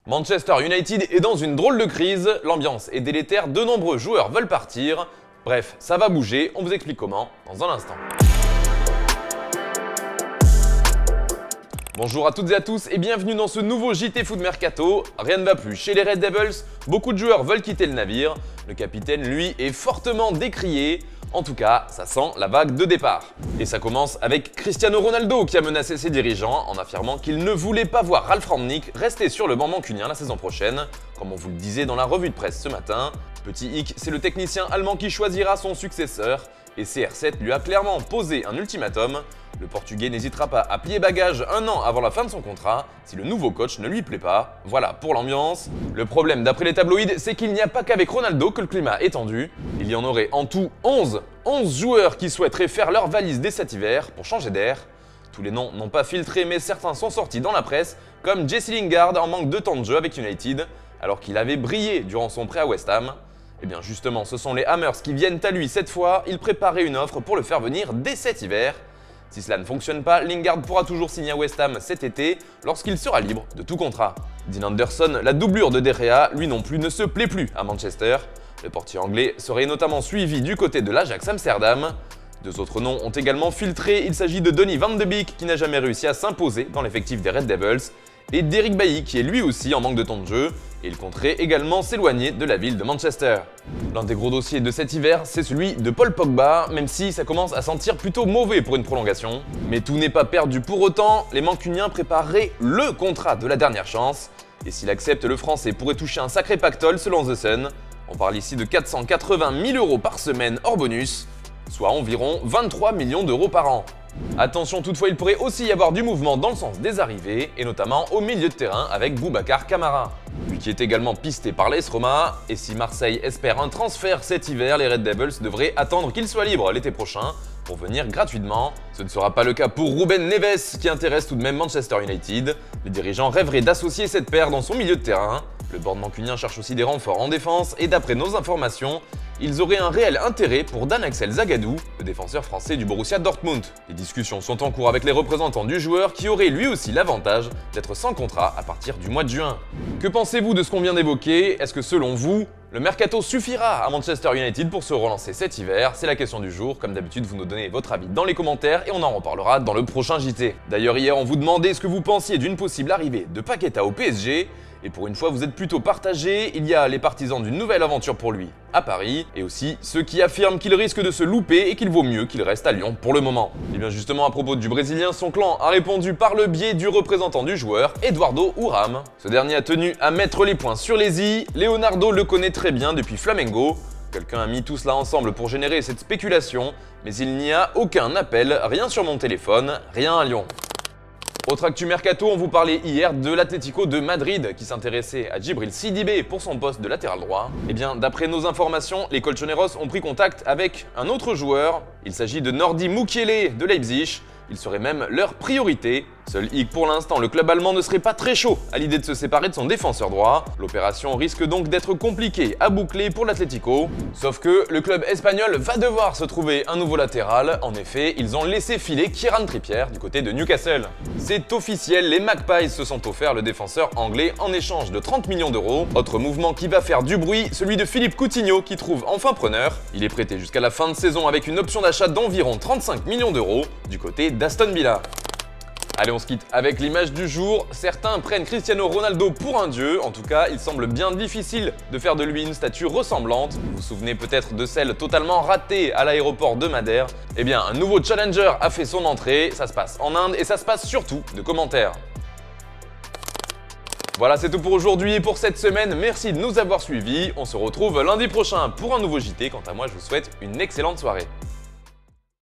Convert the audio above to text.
Manchester United est dans une drôle de crise, l'ambiance est délétère, de nombreux joueurs veulent partir. Bref, ça va bouger, on vous explique comment dans un instant. Bonjour à toutes et à tous et bienvenue dans ce nouveau JT Foot Mercato. Rien ne va plus chez les Red Devils, beaucoup de joueurs veulent quitter le navire. Le capitaine, lui, est fortement décrié. En tout cas, ça sent la vague de départ. Et ça commence avec Cristiano Ronaldo qui a menacé ses dirigeants en affirmant qu'il ne voulait pas voir Ralf Rangnick rester sur le banc mancunien la saison prochaine, comme on vous le disait dans la revue de presse ce matin. Petit hic, c'est le technicien allemand qui choisira son successeur et CR7 lui a clairement posé un ultimatum. Le Portugais n'hésitera pas à plier bagage un an avant la fin de son contrat si le nouveau coach ne lui plaît pas. Voilà pour l'ambiance. Le problème d'après les tabloïds, c'est qu'il n'y a pas qu'avec Ronaldo que le climat est tendu. Il y en aurait en tout 11 joueurs qui souhaiteraient faire leur valise dès cet hiver pour changer d'air. Tous les noms n'ont pas filtré mais certains sont sortis dans la presse, comme Jesse Lingard en manque de temps de jeu avec United, alors qu'il avait brillé durant son prêt à West Ham. Et bien justement, ce sont les Hammers qui viennent à lui cette fois, il préparait une offre pour le faire venir dès cet hiver. Si cela ne fonctionne pas, Lingard pourra toujours signer à West Ham cet été, lorsqu'il sera libre de tout contrat. Dean Anderson, la doublure de De Gea, lui non plus ne se plaît plus à Manchester. Le portier anglais serait notamment suivi du côté de l'Ajax Amsterdam. Deux autres noms ont également filtré, il s'agit de Donny van de Beek qui n'a jamais réussi à s'imposer dans l'effectif des Red Devils, et d'Eric Bailly qui est lui aussi en manque de temps de jeu, et il compterait également s'éloigner de la ville de Manchester. L'un des gros dossiers de cet hiver, c'est celui de Paul Pogba, même si ça commence à sentir plutôt mauvais pour une prolongation. Mais tout n'est pas perdu pour autant, les Mancuniens prépareraient le contrat de la dernière chance, et s'il accepte, le Français pourrait toucher un sacré pactole selon The Sun. On parle ici de 480 000 € par semaine hors bonus, soit environ 23 millions d'euros par an. Attention toutefois, il pourrait aussi y avoir du mouvement dans le sens des arrivées, et notamment au milieu de terrain avec Boubacar Kamara. Lui qui est également pisté par l'AS Roma, et si Marseille espère un transfert cet hiver, les Red Devils devraient attendre qu'il soit libre l'été prochain pour venir gratuitement. Ce ne sera pas le cas pour Ruben Neves qui intéresse tout de même Manchester United. Les dirigeants rêveraient d'associer cette paire dans son milieu de terrain. Le board mancunien cherche aussi des renforts en défense et d'après nos informations, ils auraient un réel intérêt pour Dan Axel Zagadou, le défenseur français du Borussia Dortmund. Les discussions sont en cours avec les représentants du joueur qui aurait lui aussi l'avantage d'être sans contrat à partir du mois de juin. Que pensez-vous de ce qu'on vient d'évoquer? Est-ce que selon vous, le mercato suffira à Manchester United pour se relancer cet hiver? C'est la question du jour. Comme d'habitude, vous nous donnez votre avis dans les commentaires et on en reparlera dans le prochain JT. D'ailleurs, hier, on vous demandait ce que vous pensiez d'une possible arrivée de Paqueta au PSG. Et pour une fois, vous êtes plutôt partagés. Il y a les partisans d'une nouvelle aventure pour lui à Paris, et aussi ceux qui affirment qu'il risque de se louper et qu'il vaut mieux qu'il reste à Lyon pour le moment. Et bien justement, à propos du Brésilien, son clan a répondu par le biais du représentant du joueur, Eduardo Uram. Ce dernier a tenu à mettre les points sur les i. Leonardo le connaît très bien depuis Flamengo. Quelqu'un a mis tout cela ensemble pour générer cette spéculation, mais il n'y a aucun appel, rien sur mon téléphone, rien à Lyon. Autre actu mercato, on vous parlait hier de l'Atlético de Madrid qui s'intéressait à Djibril Sidibé pour son poste de latéral droit. Et bien, d'après nos informations, les Colchoneros ont pris contact avec un autre joueur. Il s'agit de Nordi Mukiele de Leipzig. Il serait même leur priorité. Seul hic pour l'instant, le club allemand ne serait pas très chaud à l'idée de se séparer de son défenseur droit. L'opération risque donc d'être compliquée à boucler pour l'Atlético. Sauf que le club espagnol va devoir se trouver un nouveau latéral. En effet, ils ont laissé filer Kieran Trippier du côté de Newcastle. C'est officiel, les Magpies se sont offerts le défenseur anglais en échange de 30 millions d'euros. Autre mouvement qui va faire du bruit, celui de Philippe Coutinho qui trouve enfin preneur. Il est prêté jusqu'à la fin de saison avec une option d'achat d'environ 35 millions d'euros du côté d'Aston Villa. Allez, on se quitte avec l'image du jour. Certains prennent Cristiano Ronaldo pour un dieu. En tout cas, il semble bien difficile de faire de lui une statue ressemblante. Vous vous souvenez peut-être de celle totalement ratée à l'aéroport de Madère. Eh bien, un nouveau challenger a fait son entrée. Ça se passe en Inde et ça se passe surtout de commentaires. Voilà, c'est tout pour aujourd'hui et pour cette semaine. Merci de nous avoir suivis. On se retrouve lundi prochain pour un nouveau JT. Quant à moi, je vous souhaite une excellente soirée.